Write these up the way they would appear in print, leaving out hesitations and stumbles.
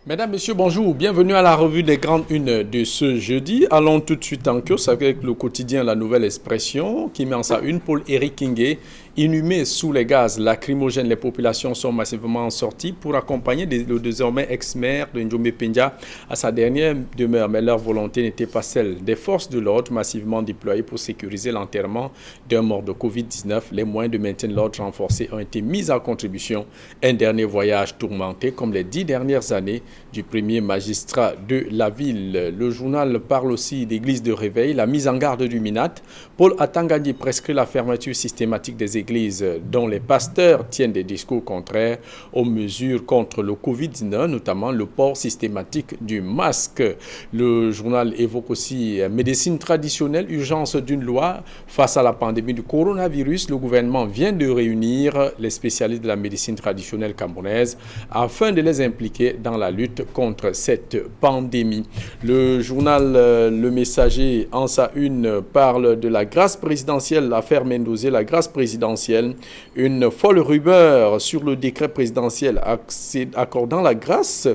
Mesdames, Messieurs, bonjour. Bienvenue à la revue des grandes unes de ce jeudi. Allons tout de suite en course avec le quotidien La Nouvelle Expression qui met en sa une Paul-Éric Kingé. Inhumés sous les gaz lacrymogènes, les populations sont massivement sorties pour accompagner le désormais ex-maire de Njombe Pendia à sa dernière demeure. Mais leur volonté n'était pas celle des forces de l'ordre massivement déployées pour sécuriser l'enterrement d'un mort de Covid-19. Les moyens de maintien de l'ordre renforcés ont été mis en contribution. Un dernier voyage tourmenté comme les 10 dernières années du premier magistrat de la ville. Le journal parle aussi d'église de réveil, la mise en garde du Minat. Paul Atangandi prescrit la fermeture systématique des églises dont les pasteurs tiennent des discours contraires aux mesures contre le Covid-19, notamment le port systématique du masque. Le journal évoque aussi médecine traditionnelle, urgence d'une loi face à la pandémie du coronavirus. Le gouvernement vient de réunir les spécialistes de la médecine traditionnelle camerounaise afin de les impliquer dans la lutte contre cette pandémie. Le journal Le Messager, en sa une, parle de la grâce présidentielle, l'affaire Mendoza, la grâce présidentielle, une folle rumeur sur le décret présidentiel accordant la grâce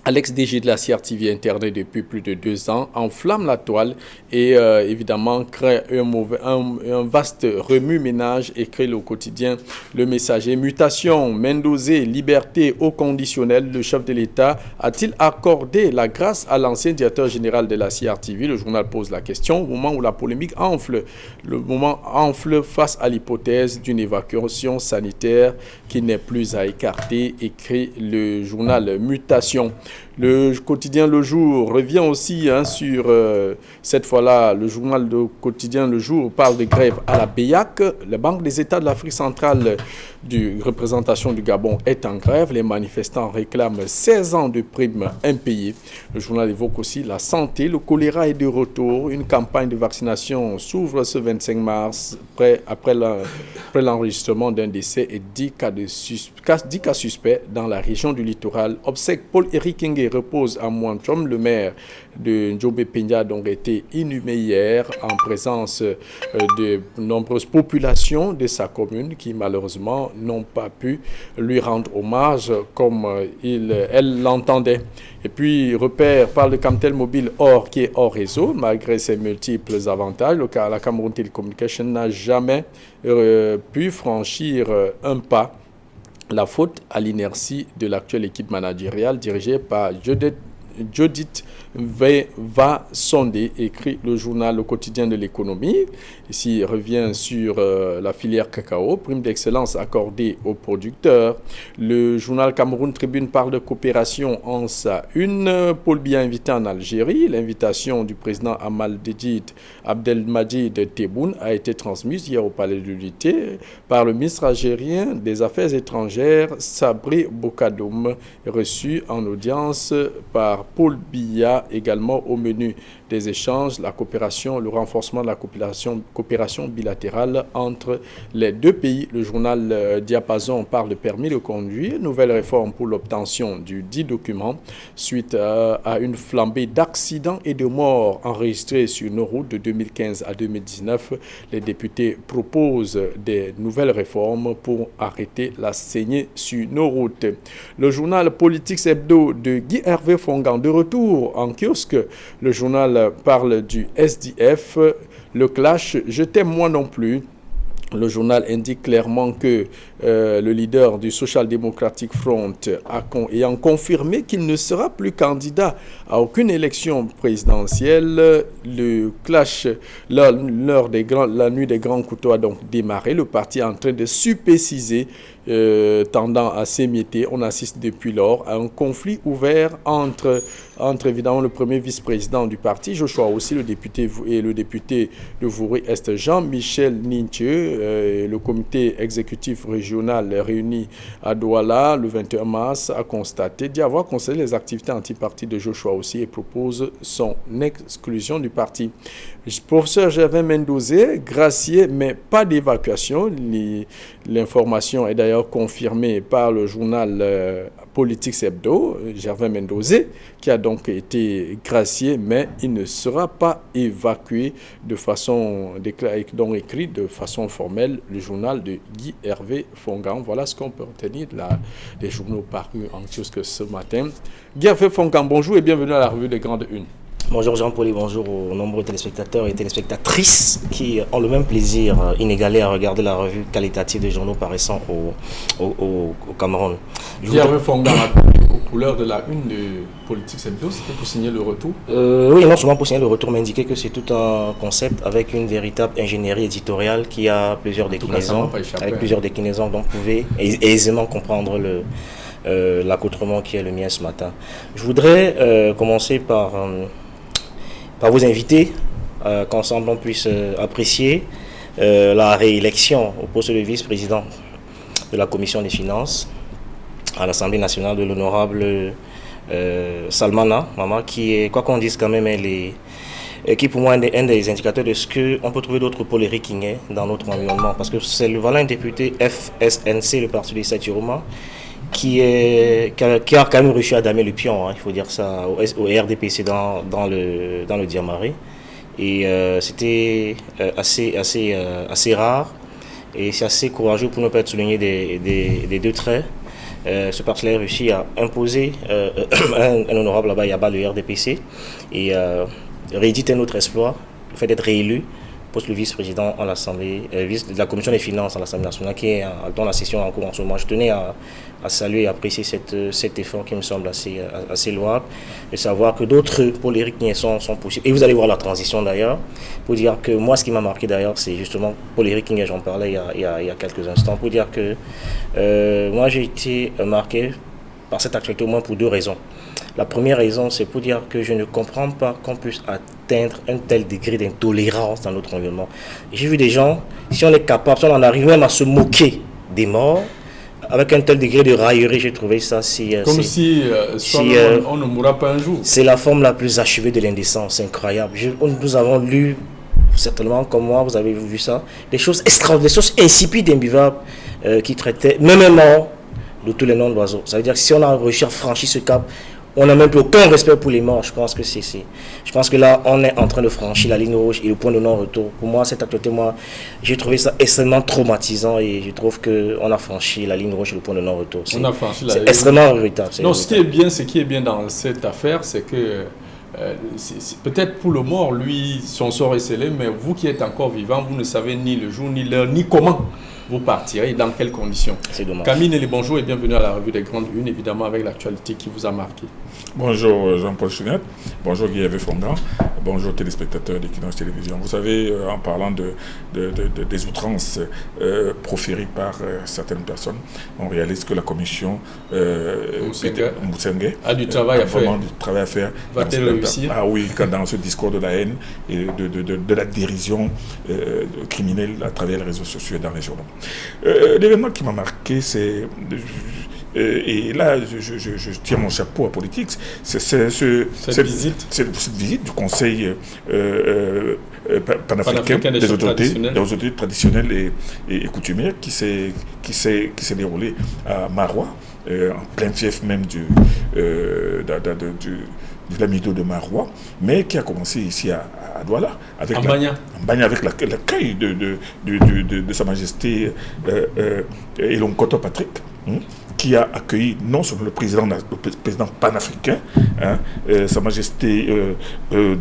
à l'ex-DG de la CRTV interne depuis plus de 2 ans, enflamme la toile et évidemment crée un vaste remue-ménage, écrit le quotidien Le Messager. Mutation, Mendoza, liberté au conditionnel. Le chef de l'État a-t-il accordé la grâce à l'ancien directeur général de la CRTV? Le journal pose la question au moment où la polémique enfle. Le moment enfle face à l'hypothèse d'une évacuation sanitaire qui n'est plus à écarter, écrit le journal Mutation. Le quotidien Le Jour revient aussi sur, cette fois-là, le journal de quotidien Le Jour parle de grève à la BEAC. La Banque des États de l'Afrique centrale de représentation du Gabon est en grève. Les manifestants réclament 16 ans de primes impayées. Le journal évoque aussi la santé. Le choléra est de retour. Une campagne de vaccination s'ouvre ce 25 mars après l'enregistrement d'un décès et 10 cas suspects dans la région du littoral. Obsèque Paul-Éric Kingé repose à Mointrom. Le maire de Njombe Pendia a donc été inhumé hier en présence de nombreuses populations de sa commune qui malheureusement n'ont pas pu lui rendre hommage comme elle l'entendait. Et puis Repère parle de Camtel Mobile qui est hors réseau malgré ses multiples avantages. La Cameroun Telecommunication n'a jamais pu franchir un pas. La faute à l'inertie de l'actuelle équipe managériale dirigée par Judith va sonder, écrit le journal Le Quotidien de l'économie. Ici, il revient sur la filière cacao, prime d'excellence accordée aux producteurs. Le journal Cameroun Tribune parle de coopération en sa une. Paul Biya invité en Algérie. L'invitation du président Abdelmadjid Tebboune a été transmise hier au Palais de l'Unité par le ministre algérien des Affaires étrangères, Sabri Bokadoum, reçu en audience par Paul Biya. Également au menu des échanges, la coopération, le renforcement de la coopération bilatérale entre les deux pays. Le journal Diapason parle de permis de conduire, nouvelle réforme pour l'obtention du dit document suite à une flambée d'accidents et de morts enregistrés sur nos routes de 2015 à 2019. Les députés proposent des nouvelles réformes pour arrêter la saignée sur nos routes. Le journal Politics Hebdo de Guy Hervé Fongan de retour en kiosque. Le journal parle du SDF, le clash, je t'aime moi non plus. Le journal indique clairement que le leader du Social Democratic Front ayant confirmé qu'il ne sera plus candidat à aucune élection présidentielle, le clash, la nuit des grands couteaux a donc démarré. Le parti est en train de supéciser, tendant à s'émietter. On assiste depuis lors à un conflit ouvert entre évidemment le premier vice-président du parti, Joshua aussi, le député de Vouri-Est, Jean-Michel Nintieux, le comité exécutif régional réuni à Douala le 21 mars a constaté d'y avoir constaté les activités anti-parti de Joshua aussi et propose son exclusion du parti. Professeur Gervais Mendoza, gracié mais pas d'évacuation. L'information est d'ailleurs confirmée par le journal Politics Hebdo, Gervais Mendozé, qui a donc été gracié, mais il ne sera pas évacué de façon donc écrit de façon formelle le journal de Guy Hervé Fongan. Voilà ce qu'on peut retenir des journaux parus en kiosque ce matin. Guy Hervé Fongan, bonjour et bienvenue à la revue des Grandes Unes. Bonjour Jean-Paul et bonjour aux nombreux téléspectateurs et téléspectatrices qui ont le même plaisir inégalé à regarder la revue qualitative des journaux paraissant au Cameroun. Gervais Fongan, aux couleurs de la une de Politics Hebdo, c'était pour signer le retour? Oui, non seulement pour signer le retour, mais indiquer que c'est tout un concept avec une véritable ingénierie éditoriale qui a plusieurs déclinaisons, donc vous pouvez aisément comprendre l'accoutrement qui est le mien ce matin. Je voudrais commencer par vous inviter qu'ensemble on puisse apprécier la réélection au poste de vice-président de la Commission des finances à l'Assemblée nationale de l'honorable Salmana Mama, qui est, quoi qu'on dise quand même, qui pour moi est un des indicateurs de ce qu'on peut trouver d'autres pôles ricains dans notre environnement, parce que voilà un député FSNC, le parti des Saturoma, qui a quand même réussi à damer le pion, hein, il faut dire ça, au RDPC dans le Diamaré. Et c'était assez rare, et c'est assez courageux pour ne pas être souligné des deux traits. Ce parti-là a réussi à imposer un honorable là-bas, Yaba, le RDPC, et réédite un autre exploit, le fait d'être réélu poste le vice-président à l'Assemblée, de la Commission des finances à l'Assemblée nationale, qui est dans la session en cours en ce moment. Je tenais à saluer et apprécier cet effort qui me semble assez louable, de savoir que d'autres polémiques sont possibles. Et vous allez voir la transition d'ailleurs, pour dire que moi, ce qui m'a marqué d'ailleurs, c'est justement Paul Éric King, j'en parlais il y a quelques instants, pour dire que moi, j'ai été marqué par cette actualité au moins pour deux raisons. La première raison, c'est pour dire que je ne comprends pas qu'on puisse atteindre un tel degré d'intolérance dans notre environnement. J'ai vu des gens, si on est capable, si on en arrive même à se moquer des morts, avec un tel degré de raillerie, j'ai trouvé ça comme si on ne mourra pas un jour. C'est la forme la plus achevée de l'indécence, c'est incroyable. Nous avons lu, certainement comme moi, vous avez vu ça, des choses extraordinaires, des choses insipides, imbuvables, qui traitaient même un mort de tous les noms d'oiseaux. Ça veut dire que si on a réussi à franchir ce cap, on n'a même plus aucun respect pour les morts. Je pense que là, on est en train de franchir la ligne rouge et le point de non-retour. Pour moi, cette actualité, j'ai trouvé ça extrêmement traumatisant et je trouve qu'on a franchi la ligne rouge et le point de non-retour. On a franchi la ligne. C'est extrêmement regrettable. Non, ce qui est bien dans cette affaire, c'est que peut-être pour le mort, lui, son sort est scellé, mais vous qui êtes encore vivant, vous ne savez ni le jour, ni l'heure, ni comment vous partirez, dans quelles conditions. C'est dommage. Camille Nelly, bonjour et bienvenue à la revue des Grandes Unes, évidemment avec l'actualité qui vous a marqué. Bonjour Jean-Paul Chunette, bonjour Guy Hervé Fongan, bonjour téléspectateurs d'Equinox Télévision. Vous savez, en parlant des outrances proférées par certaines personnes, on réalise que la commission Moussengé a du travail à faire. Va-t-elle réussir? Ah oui, dans ce discours de la haine et de la dérision criminelle à travers les réseaux sociaux et dans les journaux. L'événement qui m'a marqué, c'est... et là, je tire mon chapeau à Politics, c'est cette visite du Conseil panafricain des autorités traditionnelles et coutumières qui s'est déroulée à Maroua, en plein fief même du Lamido de Maroua, mais qui a commencé ici à Douala, avec l'accueil de Sa Majesté Elonkoto Patrick, qui a accueilli non seulement le président panafricain, Sa Majesté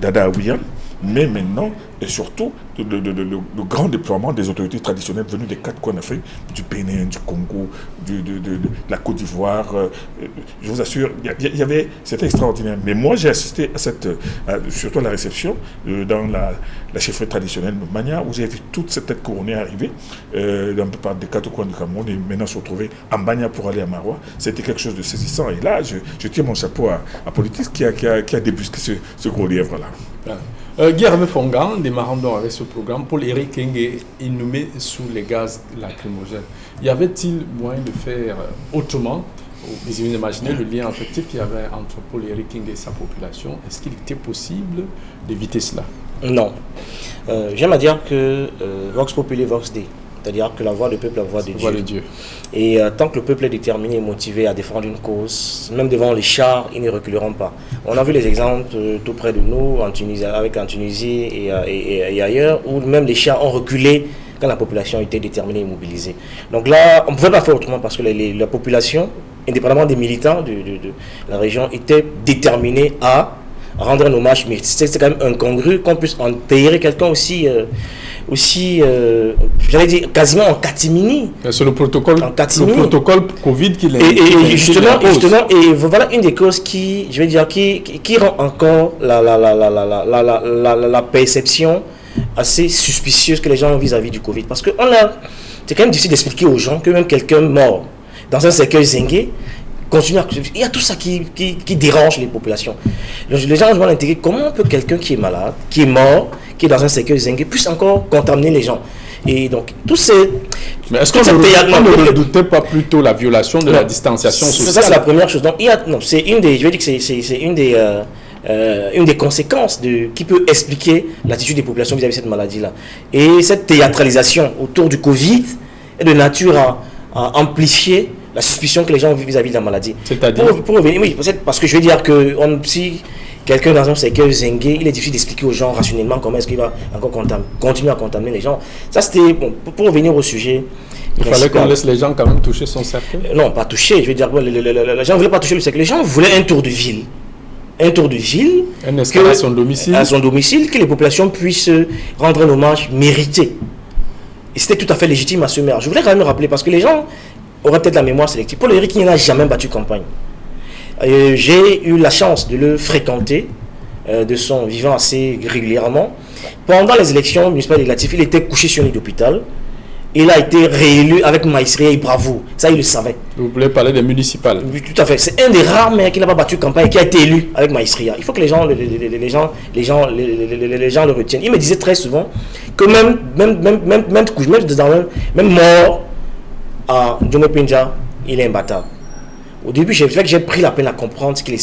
Dada William, mais maintenant et surtout le grand déploiement des autorités traditionnelles venues des quatre coins d'Afrique, du Bénin, du Congo, de la Côte d'Ivoire. Je vous assure, c'était extraordinaire. Mais moi, j'ai assisté à surtout à la réception dans la chefferie traditionnelle de Mania, où j'ai vu toute cette tête couronnée arriver d'un peu par des quatre coins du Cameroun et maintenant se retrouver à Mania pour aller à Maroua. C'était quelque chose de saisissant. Et là, je tire mon chapeau à Politics qui a débusqué ce gros lièvre-là. Guy Hervé Fongan, démarrant donc avec ce programme, Paul Éric King est inhumé sous les gaz lacrymogènes. Y avait-il moyen de faire autrement? Vous imaginez le lien affectif qu'il y avait entre Paul Éric King et sa population. Est-ce qu'il était possible d'éviter cela? Non. J'aime à dire que Vox Populi, Vox Dei. C'est-à-dire que la voix du peuple, la voix de Dieu. Et tant que le peuple est déterminé et motivé à défendre une cause, même devant les chars, ils ne reculeront pas. On a vu les exemples tout près de nous, en Tunisie et ailleurs, où même les chars ont reculé quand la population était déterminée et mobilisée. Donc là, on ne pouvait pas faire autrement parce que la population, indépendamment des militants de la région, était déterminée à rendre un hommage. Mais c'est quand même incongru qu'on puisse enterrer quelqu'un aussi, j'allais dire, quasiment en catimini. C'est le protocole Covid qui l'a. Et justement, et voilà une des causes qui rend encore la perception assez suspicieuse que les gens ont vis-à-vis du Covid. Parce que c'est quand même difficile d'expliquer aux gens que même quelqu'un mort dans un cercueil zingué continue à... Il y a tout ça qui dérange les populations. Les gens vont l'intégrer. Comment peut quelqu'un qui est malade, qui est mort, qui est dans un cercueil zingué, puisse encore contaminer les gens? Et donc, tous ces... Mais est-ce qu'on ne redoutait pas plutôt la violation de la distanciation sociale? Ça, c'est la première chose. Donc, c'est une des... Je veux dire que c'est une des conséquences qui peut expliquer l'attitude des populations vis-à-vis de cette maladie-là. Et cette théâtralisation autour du Covid est de nature à amplifier la suspicion que les gens ont vis-à-vis de la maladie. C'est-à-dire pour revenir, oui, parce que je veux dire que si quelqu'un dans un cercueil zingué, il est difficile d'expliquer aux gens rationnellement comment est-ce qu'il va encore continuer à contaminer les gens. Ça, c'était... Bon, pour revenir au sujet... Il fallait qu'on laisse les gens quand même toucher son cercueil? Non, pas toucher. Je veux dire, les gens ne voulaient pas toucher le cercueil. Les gens voulaient un tour de ville. Un escale à son domicile. À son domicile, que les populations puissent rendre un hommage mérité. Et c'était tout à fait légitime à ce maire. Je voulais quand même rappeler, parce que les gens auraient peut-être la mémoire sélective. Paul Henri n'a jamais battu campagne. J'ai eu la chance de le fréquenter de son vivant assez régulièrement. Pendant les élections municipales et législatives, il était couché sur un lit d'hôpital. Il a été réélu avec maestria et bravoure. Ça, il le savait. Vous voulez parler des municipales? Oui, tout à fait. C'est un des rares maires qui n'a pas battu campagne et qui a été élu avec maestria. Il faut que les gens le retiennent. Il me disait très souvent que même mort à Djomé Pinja, il est imbattable. Au début, j'ai pris la peine à comprendre ce qu'il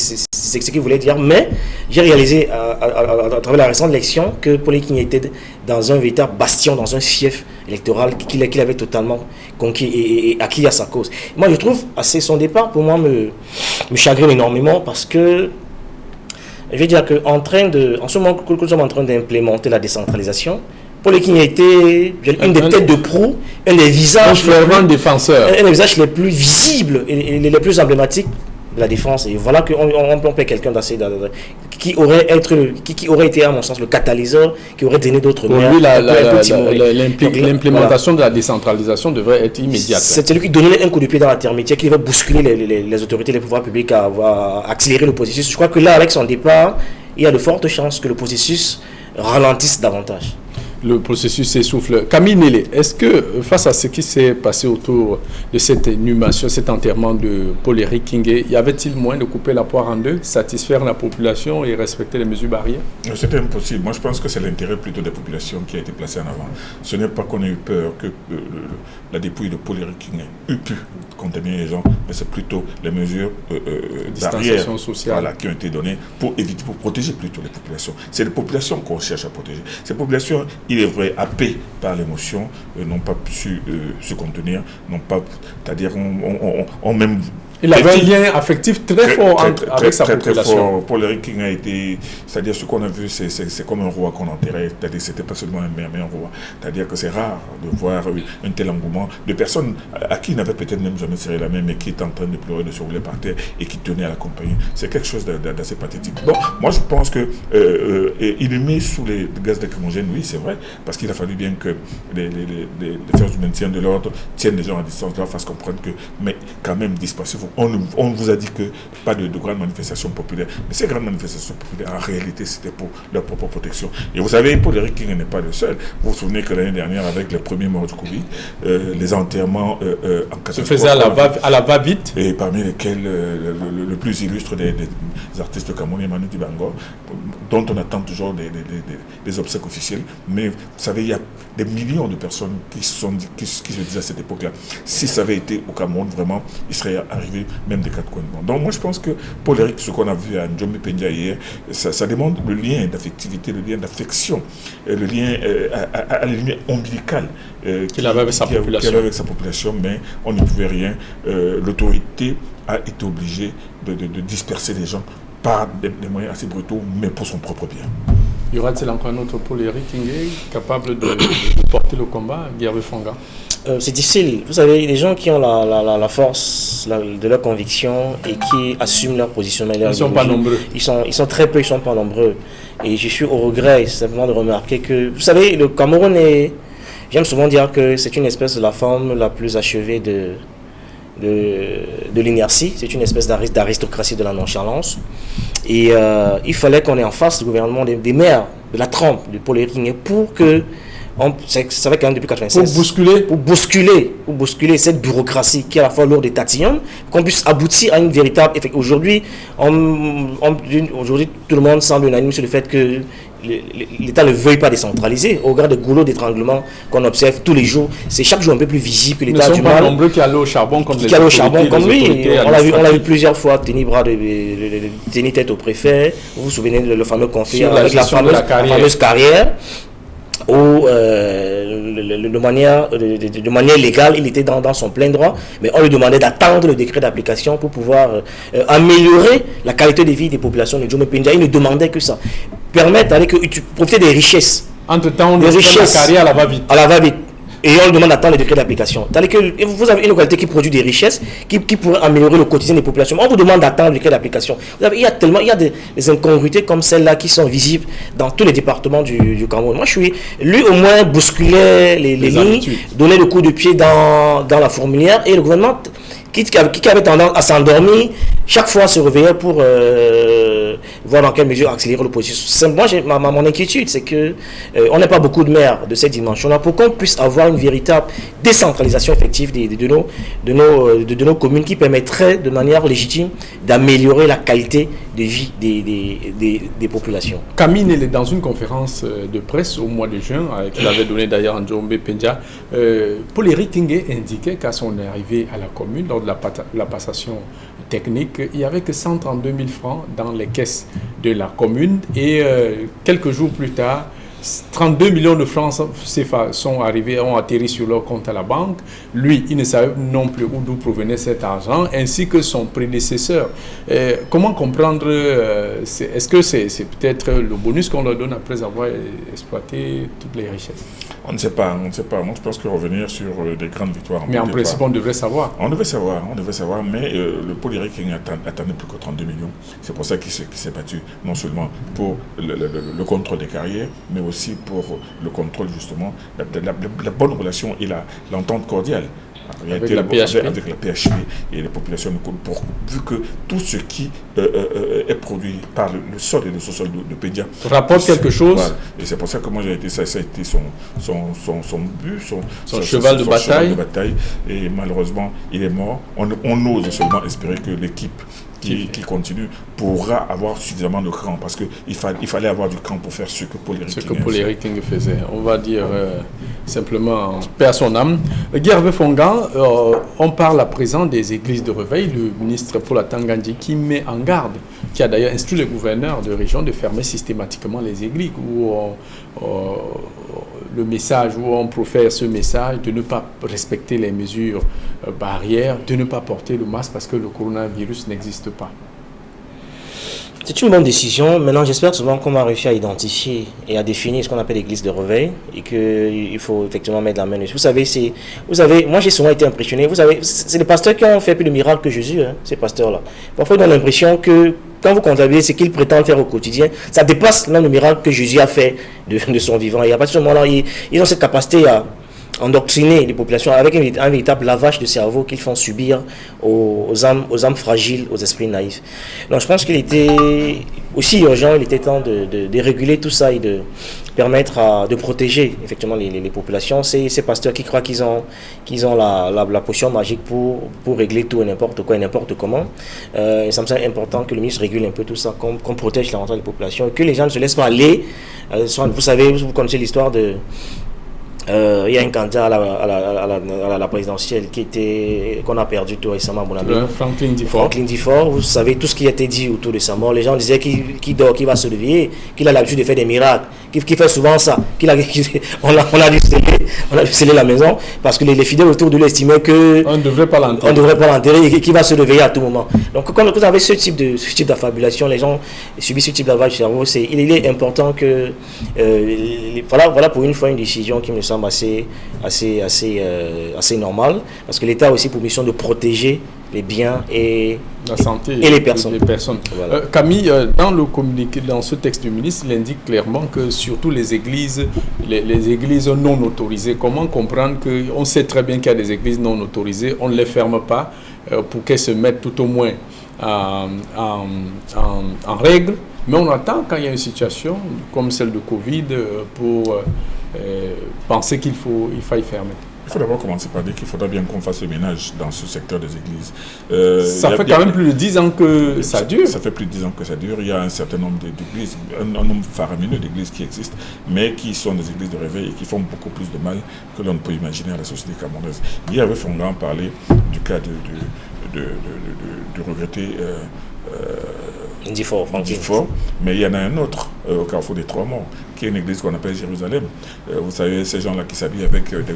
voulait dire, mais j'ai réalisé à travers la récente élection que Paul Henri était dans un véritable bastion, dans un fief électoral qu'il avait totalement conquis et acquis à sa cause. Moi, je trouve son départ, pour moi, me chagrine énormément parce que je vais dire qu'en ce moment que nous sommes en train d'implémenter la décentralisation, Paul Henri a été une des têtes de proue, un des visages les plus visibles et les plus emblématiques de la défense. Et voilà qu'on peut quelqu'un d'assez qui aurait été, à mon sens, le catalyseur, qui aurait donné d'autres maires. L'implémentation de la décentralisation devrait être immédiate. C'est celui qui donnait un coup de pied dans la termitière, qui devait bousculer les autorités, les pouvoirs publics à accélérer le processus. Je crois que là, avec son départ, il y a de fortes chances que le processus ralentisse davantage. Le processus s'essouffle. Camille Nélé, est-ce que face à ce qui s'est passé autour de cette inhumation, cet enterrement de Paul Henri Kingué, y avait-il moyen de couper la poire en deux, satisfaire la population et respecter les mesures barrières? C'était impossible. Moi, je pense que c'est l'intérêt plutôt des populations qui a été placé en avant. Ce n'est pas qu'on ait eu peur que la dépouille de Paul Henri Kingué ait pu contaminer les gens, mais c'est plutôt les mesures barrières qui ont été données pour protéger plutôt les populations. C'est les populations qu'on cherche à protéger. Ces populations, il est vrai, happées par l'émotion, n'ont pas su se contenir, c'est-à-dire ont même... Il avait un lien affectif très fort avec sa population. Très fort. Paul Henri Kingué a été, c'est-à-dire ce qu'on a vu, c'est comme un roi qu'on enterrait, c'est-à-dire c'était pas seulement un maire, mais un roi. C'est-à-dire que c'est rare de voir un tel engouement de personnes à qui il n'avait peut-être même jamais serré la main, mais qui étaient en train de pleurer, de se rouler par terre et qui tenaient à l'accompagner. C'est quelque chose d'assez pathétique. Bon, moi je pense que il est mis sous les gaz lacrymogènes, oui, c'est vrai, parce qu'il a fallu bien que les forces du maintien de l'ordre tiennent les gens à distance, leur fassent comprendre que, mais quand même dispersez-vous. On vous a dit que pas de grandes manifestations populaires. Mais ces grandes manifestations populaires, en réalité, c'était pour leur propre protection. Et vous savez, Paul Henri Kingué n'est pas le seul. Vous vous souvenez que l'année dernière, avec les premiers morts du Covid, les enterrements en catastrophe... Se faisaient à la va-vite. Et parmi lesquels le plus illustre des artistes camerounais, Manu Dibango, dont on attend toujours des obsèques officielles. Mais vous savez, il y a des millions de personnes qui se disent à cette époque-là, si ça avait été au Cameroun, vraiment, il serait arrivé trouver même des cas de coin de monde. Donc moi je pense que Paul Éric, ce qu'on a vu à Njombe Pendia hier, ça démontre le lien d'affectivité, le lien d'affection, le lien à la lumière ombilicale qu'il avait avec sa population, mais on ne pouvait rien. L'autorité a été obligée de disperser les gens par des moyens assez brutaux, mais pour son propre bien. Y aura-t-il encore un autre Paul Éric Ngué capable de porter le combat, Gervais Fonga? C'est difficile. Vous savez, les gens qui ont la force de leur conviction et qui assument leur positionnement. Ils ne sont pas nombreux. Ils sont très peu, ils ne sont pas nombreux. Et je suis au regret simplement de remarquer que, vous savez, le Cameroun est... J'aime souvent dire que c'est une espèce de la forme la plus achevée de l'inertie. C'est une espèce d'aristocratie de la nonchalance. Et il fallait qu'on ait en face le gouvernement des maires, de la trempe, de Paul Éric Ngué, pour que... Ça va quand même depuis 1996. Pour bousculer cette bureaucratie qui est à la fois lourde et tatillonne, qu'on puisse aboutir à une véritable... Aujourd'hui, aujourd'hui, tout le monde semble unanime sur le fait que l'État ne veuille pas décentraliser. Au regard des goulots d'étranglement qu'on observe tous les jours, c'est chaque jour un peu plus visible que l'État du mal. Ils ne sont pas nombreux qui allent au charbon comme lui. On l'a vu plusieurs fois tenir tête au préfet. Vous vous souvenez le fameux conflit avec la fameuse carrière. Où de manière légale, il était dans son plein droit, mais on lui demandait d'attendre le décret d'application pour pouvoir améliorer la qualité de vie des populations de Njombe Pendia. Il ne demandait que ça. Permettre que tu profites des richesses. Entre-temps, on laisse la carrière à la va-vite. Et on lui demande d'attendre le décret d'application. Que vous avez une localité qui produit des richesses, qui pourrait améliorer le quotidien des populations. On vous demande d'attendre le décret d'application. Il y a des incongruités comme celles-là qui sont visibles dans tous les départements du Cameroun. Moi, lui au moins bousculait les lignes, donnait le coup de pied dans la fourmilière, et le gouvernement qui avait tendance à s'endormir, chaque fois se réveillait pour voir dans quelle mesure accélérer l'opposition. Moi, mon inquiétude, c'est que on n'a pas beaucoup de maires de cette dimension-là pour qu'on puisse avoir une véritable décentralisation effective de nos communes qui permettrait de manière légitime d'améliorer la qualité de vie des populations. Camille, elle est dans une conférence de presse au mois de juin, qu'il avait donné d'ailleurs en Njombe Pendia. Paul Éric Ngué indiquait qu'à son arrivée à la commune, lors de la passation technique, il n'y avait que 132 000 francs dans les caisses de la commune, et quelques jours plus tard, 32 millions de francs CFA ont atterri sur leur compte à la banque. Lui, il ne savait non plus d'où provenait cet argent, ainsi que son prédécesseur. Comment comprendre, est-ce que c'est peut-être le bonus qu'on leur donne après avoir exploité toutes les richesses? On ne sait pas. Moi, je pense que revenir sur des grandes victoires... Mais en principe, on devrait savoir. On devait savoir, mais le Paul Éric Ngué attendait plus que 32 millions. C'est pour ça qu'il s'est battu, non seulement pour le contrôle des carrières, mais aussi pour le contrôle justement de la bonne relation et l'entente cordiale avec la PHP et les populations, vu que tout ce qui est produit par le sol et le sous-sol de Pendia rapporte quelque chose. Voilà. Et c'est pour ça que moi ça a été son but, son cheval de bataille. Et malheureusement, il est mort. On ose seulement espérer que l'équipe qui continue pourra avoir suffisamment de cran, parce qu'il fallait avoir du cran pour faire ce que Paul Éric Ngué faisait. On va dire simplement paix à son âme. Gervais Fonga, on parle à présent des églises de réveil. Le ministre Paul Atangandji qui met en garde, qui a d'ailleurs instruit le gouverneur de région de fermer systématiquement les églises, où le message, où on profère ce message de ne pas respecter les mesures barrières, de ne pas porter le masque parce que le coronavirus n'existe pas. C'est une bonne décision. Maintenant, j'espère souvent qu'on va réussir à identifier et à définir ce qu'on appelle l'église de réveil, et qu'il faut effectivement mettre la main dessus. Vous savez, moi j'ai souvent été impressionné. Vous savez, c'est les pasteurs qui ont fait plus de miracles que Jésus, ces pasteurs-là. Parfois, ils ont l'impression que quand vous comptabilisez ce qu'ils prétendent faire au quotidien, ça dépasse même le miracle que Jésus a fait de son vivant. Et à partir de ce moment-là, ils ont cette capacité à endoctriner les populations avec un véritable lavage de cerveau qu'ils font subir aux âmes fragiles, aux esprits naïfs. Donc je pense qu'il était aussi urgent, il était temps de réguler tout ça et de permettre de protéger effectivement les populations. Ces pasteurs qui croient qu'ils ont la potion magique pour régler tout et n'importe quoi et n'importe comment. Ça me semble important que le ministre régule un peu tout ça, qu'on protège la rentrée des populations, et que les gens ne se laissent pas aller. Vous savez, vous connaissez l'histoire il y a un candidat à la présidentielle qu'on a perdu tout récemment, mon ami. Franklin Difford. Vous savez tout ce qui a été dit autour de sa mort. Les gens disaient qu'il dort, qu'il va se réveiller, qu'il a l'habitude de faire des miracles, qu'il fait souvent ça. On a dû sceller la maison parce que les fidèles autour de lui estimaient qu'on ne devrait pas l'enterrer et qu'il va se réveiller à tout moment. Donc quand vous avez ce type d'affabulation, les gens subissent ce type d'avage du cerveau. Il est important que voilà pour une fois une décision qui me semble assez normal, parce que l'État a aussi pour mission de protéger les biens et la santé et les personnes. Voilà. Camille, dans le communiqué, dans ce texte du ministre, il indique clairement que surtout les églises non autorisées, comment comprendre qu'on sait très bien qu'il y a des églises non autorisées, on ne les ferme pas pour qu'elles se mettent tout au moins en règle, mais on attend quand il y a une situation comme celle de Covid pour penser qu'il faille fermer. Il faut d'abord commencer par dire qu'il faudra bien qu'on fasse le ménage dans ce secteur des églises. Ça fait quand même plus de 10 ans que ça dure. Ça fait plus de 10 ans que ça dure. Il y a un certain nombre d'églises, un nombre faramineux d'églises qui existent, mais qui sont des églises de réveil et qui font beaucoup plus de mal que l'on peut imaginer à la société camerounaise. Hier, avec Fongan parlait du cas de regretter Difford, mais il y en a un autre au Carrefour des Trois Morts, qui est une église qu'on appelle Jérusalem. Vous savez, ces gens-là qui s'habillent avec des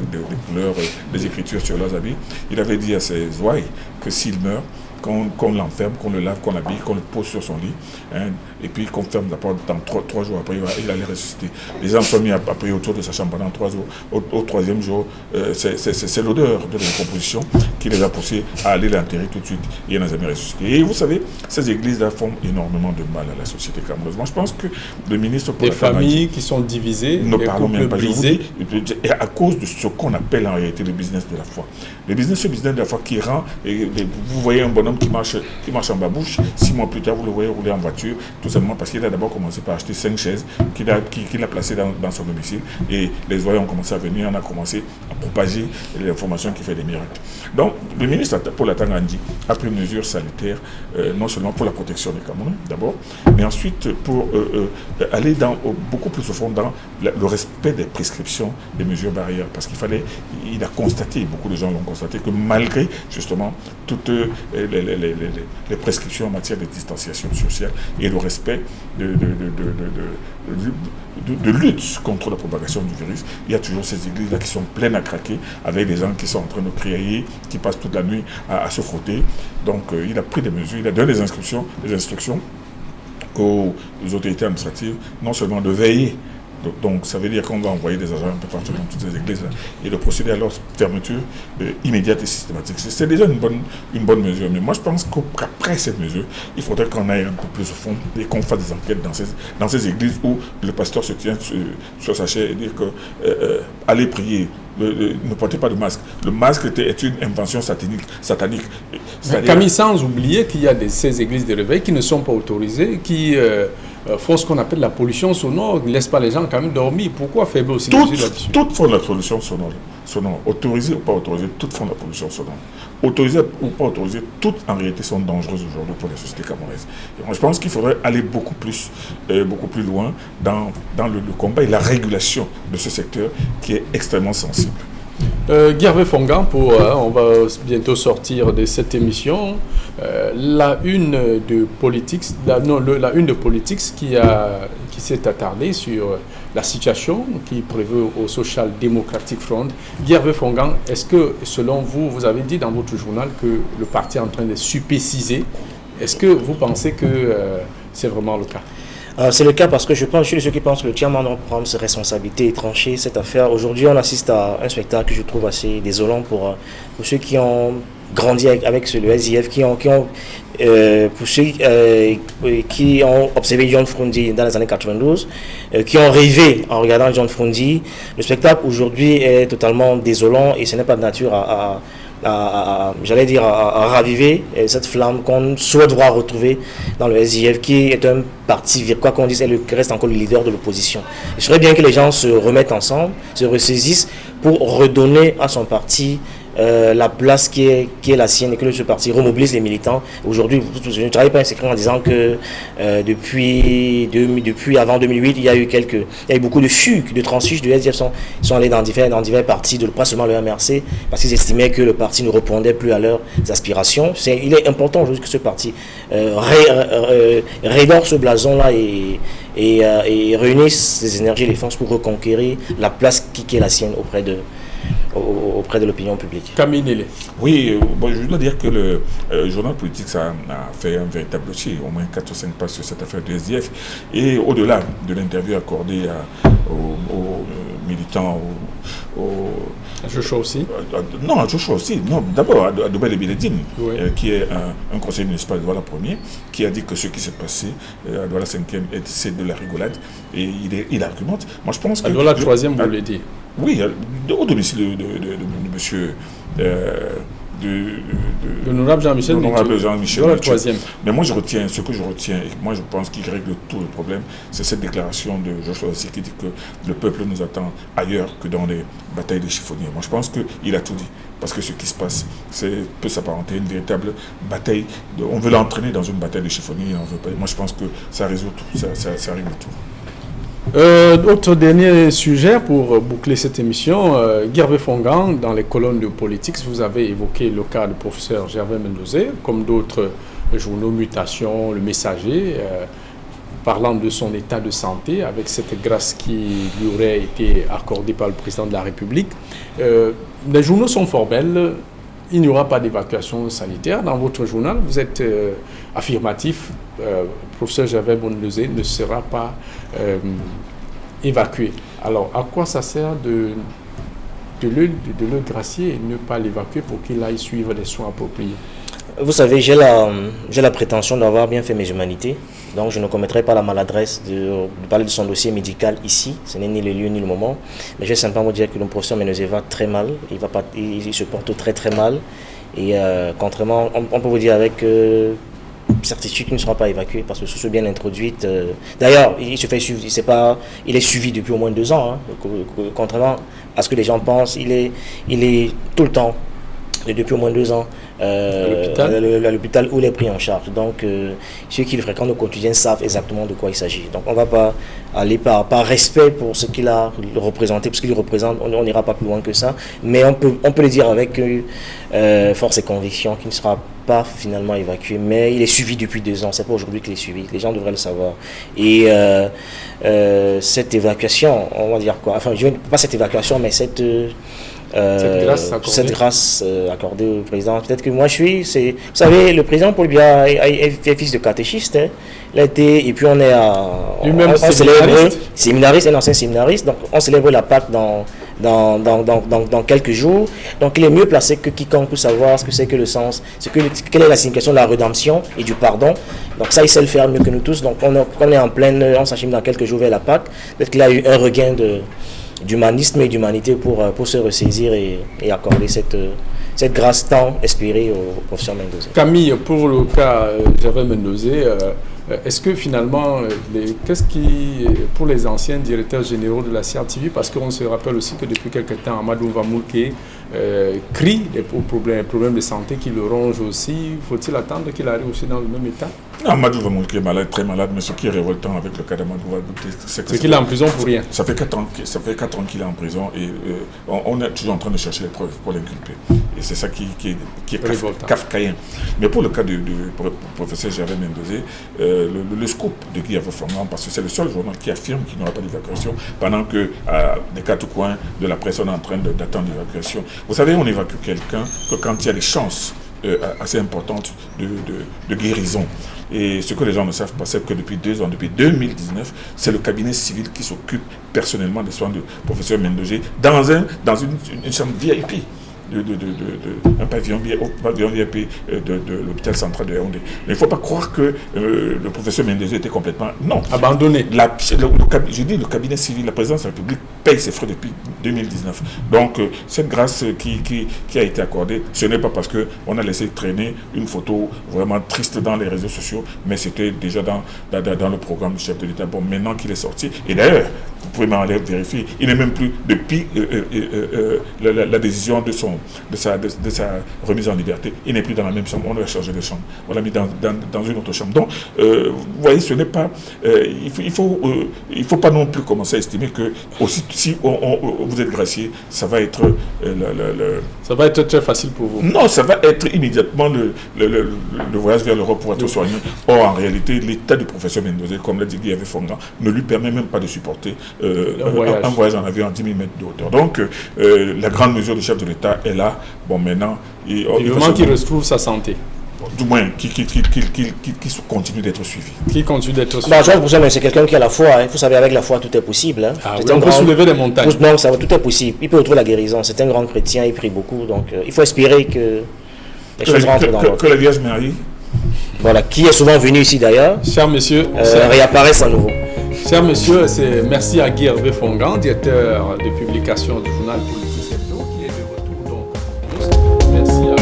couleurs, des écritures sur leurs habits. Il avait dit à ses ouailles que s'il meurt, qu'on l'enferme, qu'on le lave, qu'on l'habille, qu'on le pose sur son lit, hein, et puis qu'on ferme la porte. Dans 3 jours après, il allait ressusciter. Les gens sont mis à prier autour de sa chambre pendant 3 jours. Au 3e jour, c'est l'odeur de la décomposition qui les a poussés à aller l'enterrer tout de suite. Et il n'a jamais ressuscité. Et vous savez, ces églises-là font énormément de mal à la société camerounaise. Moi, je pense que le ministre... Des familles qui sont divisées, ne parlons même pas brisés. Et à cause de ce qu'on appelle en réalité le business de la foi. Le business de la foi qui rend... vous voyez un bonhomme qui marche en babouche, 6 mois plus tard, vous le voyez rouler en voiture, tout simplement parce qu'il a d'abord commencé par acheter 5 chaises qu'il a placées dans son domicile, et les voyants ont commencé à venir, on a commencé à propager l'information qui fait des miracles. Donc, le ministre Paul Atanga Andi a pris une mesure salutaire, non seulement pour la protection des Camerounais, d'abord, mais ensuite pour aller beaucoup plus au fond dans le respect des prescriptions, des mesures barrières, parce il a constaté, beaucoup de gens l'ont constaté, que malgré justement toutes les prescriptions en matière de distanciation sociale et le respect de lutte contre la propagation du virus, il y a toujours ces églises-là qui sont pleines à craquer, avec des gens qui sont en train de crier, qui passent toute la nuit à se frotter. Donc il a pris des mesures, il a donné des instructions aux autorités administratives, non seulement de veiller. Donc ça veut dire qu'on va envoyer des agents un peu partout dans toutes ces églises-là et de procéder à leur fermeture immédiate et systématique. C'est déjà une bonne mesure. Mais moi je pense qu'après cette mesure, il faudrait qu'on aille un peu plus au fond et qu'on fasse des enquêtes dans ces églises où le pasteur se tient sur sa chaise et dit que allez prier. Ne portez pas de masque. Le masque est une invention satanique. Camille, sans oublier qu'il y a ces églises de réveil qui ne sont pas autorisées, qui font ce qu'on appelle la pollution sonore, ne laissent pas les gens quand même dormir. Pourquoi faiblir aussi là-dessus? Toutes font la pollution sonore. Autorisées ou pas autorisées, toutes font la pollution sonore. Autorisées ou pas autorisées, toutes en réalité sont dangereuses aujourd'hui pour la société camerounaise. Et moi, je pense qu'il faudrait aller beaucoup plus loin dans le combat et la régulation de ce secteur qui est extrêmement sensible. Gervais Fongan, on va bientôt sortir de cette émission. La une de Politics qui s'est attardée sur la situation qui prévaut au Social Democratic Front. Gervais Fongan, est-ce que, selon vous, vous avez dit dans votre journal que le parti est en train de supéciser? Est-ce que vous pensez que c'est vraiment le cas? C'est le cas parce que je suis de ceux qui pensent que le tiers-monde doit prendre ses responsabilités et trancher cette affaire. Aujourd'hui, on assiste à un spectacle que je trouve assez désolant pour ceux qui ont grandi avec le SIF, pour ceux qui ont observé John Froundi dans les années 92, qui ont rêvé en regardant John Froundi. Le spectacle aujourd'hui est totalement désolant et ce n'est pas de nature à raviver cette flamme qu'on souhaite voir retrouver dans le SIF, qui est un parti, quoi qu'on dise, reste encore le leader de l'opposition. Il serait bien que les gens se remettent ensemble, se ressaisissent pour redonner à son parti la place qui est la sienne et que ce parti remobilise les militants. Aujourd'hui, je ne travaille pas un secret en disant que depuis avant 2008, il y a eu beaucoup de fugues, de transfuges de SDF sont allés dans divers partis, pas seulement le MRC, parce qu'ils estimaient que le parti ne répondait plus à leurs aspirations. Il est important aujourd'hui que ce parti rédore ce blason-là et réunisse ses énergies et les forces pour reconquérir la place qui est la sienne auprès de l'opinion publique. Camille Nélé. Oui, je dois dire que le journal politique ça a fait un véritable dossier, au moins 4 ou 5 pages sur cette affaire de SDF. Et au-delà de l'interview accordée aux militants, à Joshua aussi. Non, à Joshua aussi. Non, d'abord à Doubel Ebiledine, oui. Qui est un conseiller municipal de Douala 1er, qui a dit que ce qui s'est passé à Douala 5e, c'est de la rigolade. Et il argumente. Moi, je pense que... À Douala 3e, vous voulez dire? Oui, au domicile de monsieur... l'honorable Jean-Michel. La troisième. Mais moi, ce que je retiens, et moi je pense qu'il règle tout le problème, c'est cette déclaration de Joshua aussi qui dit que le peuple nous attend ailleurs que dans les batailles des chiffonniers. Moi, je pense qu'il a tout dit. Parce que ce qui se passe, peut s'apparenter à une véritable bataille. On veut l'entraîner dans une bataille des chiffonniers. On veut pas. Moi, je pense que ça résout tout. Ça règle tout. Autre dernier sujet pour boucler cette émission, Gervais Fongan, dans les colonnes de Politics, vous avez évoqué le cas du professeur Gervais Mendozé, comme d'autres journaux, Mutation, Le Messager, parlant de son état de santé, avec cette grâce qui lui aurait été accordée par le président de la République. Les journaux sont formels, il n'y aura pas d'évacuation sanitaire. Dans votre journal, vous êtes affirmatif, professeur Gervais Mendozé ne sera pas évacué. Alors, à quoi ça sert de le gracier et ne pas l'évacuer pour qu'il aille suivre des soins appropriés? Vous savez, j'ai la prétention d'avoir bien fait mes humanités, donc je ne commettrai pas la maladresse de parler de son dossier médical ici, ce n'est ni le lieu ni le moment, mais je vais simplement vous dire que le professeur Mendozé va très mal, il se porte très très mal, et contrairement, on peut vous dire avec certitude qu'il ne sera pas évacué parce que sous ce bien introduite. D'ailleurs, il se fait suivre, il est suivi depuis au moins 2 ans, hein, contrairement à ce que les gens pensent, il est tout le temps, depuis au moins 2 ans, à l'hôpital où il est pris en charge. Donc, ceux qui le fréquentent au quotidien savent exactement de quoi il s'agit. Donc, on ne va pas aller par respect pour ce qu'il a représenté, parce qu'il représente, on n'ira pas plus loin que ça. Mais on peut le dire avec force et conviction qu'il ne sera pas finalement évacué. Mais il est suivi depuis 2 ans. C'est pas aujourd'hui qu'il est suivi. Les gens devraient le savoir. Et cette évacuation, on va dire quoi? Enfin, pas cette évacuation, mais cette grâce accordée au président. Peut-être que moi vous savez, le président Paul Biya est fils de catéchiste, hein. Il a été, et puis on est lui-même séminariste, un ancien séminariste, donc on célèbre la Pâque dans quelques jours. Donc il est mieux placé que quiconque pour savoir ce que c'est que le sens, quelle est la signification de la rédemption et du pardon. Donc ça, il sait le faire mieux que nous tous. Donc on s'achemine dans quelques jours vers la Pâque. Peut-être qu'il a eu un regain d'humanisme et d'humanité pour se ressaisir et accorder cette grâce tant espérée au professeur Mendozé. Camille, pour le cas Gervais Mendozé, est-ce que finalement, pour les anciens directeurs généraux de la CRTV, parce qu'on se rappelle aussi que depuis quelque temps, Amadou Vamoulke crie des problèmes de santé qui le rongent aussi, faut-il attendre qu'il arrive aussi dans le même état? Amadou Vamoulke est malade, très malade, mais ce qui est révoltant avec le cas d'Amadou Vamoulke, c'est qu'il est en prison pour rien. Ça fait 4 ans qu'il est en prison et on est toujours en train de chercher les preuves pour l'inculper. Et c'est ça qui est kafkaïen. Mais pour le cas du professeur Gervais Mendozé, le scoop de Guy Fongan, parce que c'est le seul journal qui affirme qu'il n'y aura pas d'évacuation, pendant que des 4 coins de la presse, on est en train d'attendre l'évacuation. Vous savez, on évacue quelqu'un que quand il y a des chances assez importantes de guérison. Et ce que les gens ne savent pas, c'est que depuis 2 ans, depuis 2019, c'est le cabinet civil qui s'occupe personnellement des soins du professeur Mendozé dans une chambre VIP. Un pavillon VIP de l'hôpital central de Yaoundé. Mais il ne faut pas croire que le professeur Mendozé était complètement... Non. Abandonné. Je dis le cabinet civil, la présidence de la République paye ses frais depuis 2019. Donc, cette grâce qui a été accordée, ce n'est pas parce qu'on a laissé traîner une photo vraiment triste dans les réseaux sociaux, mais c'était déjà dans le programme du chef de l'État. Bon, maintenant qu'il est sorti, et d'ailleurs, pouvez même aller vérifier. Il n'est même plus depuis la décision de sa remise en liberté. Il n'est plus dans la même chambre. On l'a changé de chambre. On l'a mis dans une autre chambre. Donc, vous voyez, ce n'est pas... il faut pas non plus commencer à estimer que aussi, si vous êtes gracié, ça va être... ça va être très facile pour vous. Non, ça va être immédiatement le voyage vers l'Europe pour être soigné. Or, en réalité, l'état du professeur Mendoza, comme l'a dit Guy Fongan, ne lui permet même pas de supporter un voyage en avion à 10 000 mètres de hauteur. Donc, la grande mesure du chef de l'État est là. Bon, maintenant... Il faut qu'il retrouve sa santé. Du moins, qui continue d'être suivi. Qui continue d'être suivi. C'est quelqu'un qui a la foi. Hein. Vous savez, avec la foi, tout est possible. Hein. On peut soulever des montagnes. Non, tout est possible. Il peut retrouver la guérison. C'est un grand chrétien, il prie beaucoup. Donc, il faut espérer que les choses rentrent dans l'ordre. Que la Vierge Marie, voilà, qui est souvent venu ici d'ailleurs, cher monsieur, réapparaisse à nouveau. Cher monsieur, merci à Guy Hervé Fongan, directeur de publication du journal Politique Hebdo, qui est de retour donc. Merci à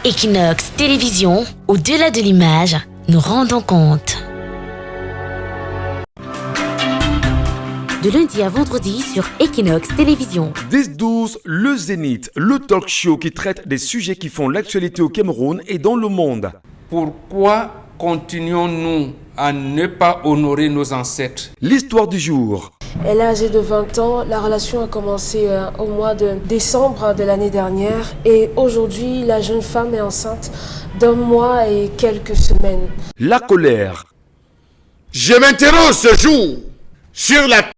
Equinox Télévision, au-delà de l'image, nous rendons compte. De lundi à vendredi sur Equinox Télévision. 10-12, le Zénith, le talk show qui traite des sujets qui font l'actualité au Cameroun et dans le monde. Pourquoi continuons-nous à ne pas honorer nos ancêtres? L'histoire du jour. Elle est âgée de 20 ans. La relation a commencé au mois de décembre de l'année dernière. Et aujourd'hui, la jeune femme est enceinte d'1 mois et quelques semaines. La colère. Je m'interroge ce jour sur la